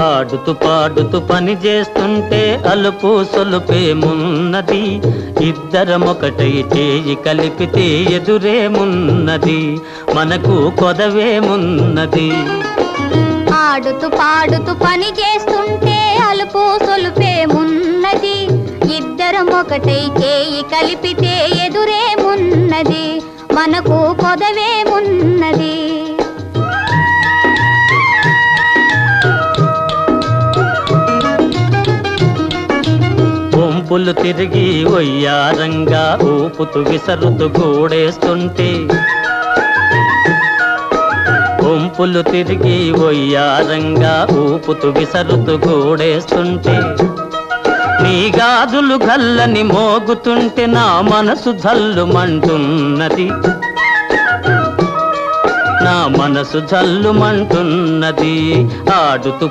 ఆడుతూ పాడుతూ పని చేస్తుంటే అలుపు సొలుపేమున్నది, ఇద్దరమొకటై చేయి కలిపితే ఎదురేమున్నది, మనకు కొదవేమున్నది. ఆడుతూ పాడుతూ పని చేస్తుంటే అలుపు సొలుపేమున్నది, ఇద్దరం ఒకటై చేయి కలిపితే ఎదురేమున్నది, మనకు కొదవేమున్నది. వంపులు తిరిగి ఒయ్యారంగా ఊపుతూ విసరుతూ గూడేస్తుంటే, వంపులు తిరిగి ఒయ్యారంగా ఊపుతూ విసరుతూ గూడేస్తుంటే, నీ గాజులు గల్లని మోగుతుంటే నా మనసు జల్లుమంటున్నది, నా మనసు జల్లుమంటున్నది. ఆడుతూ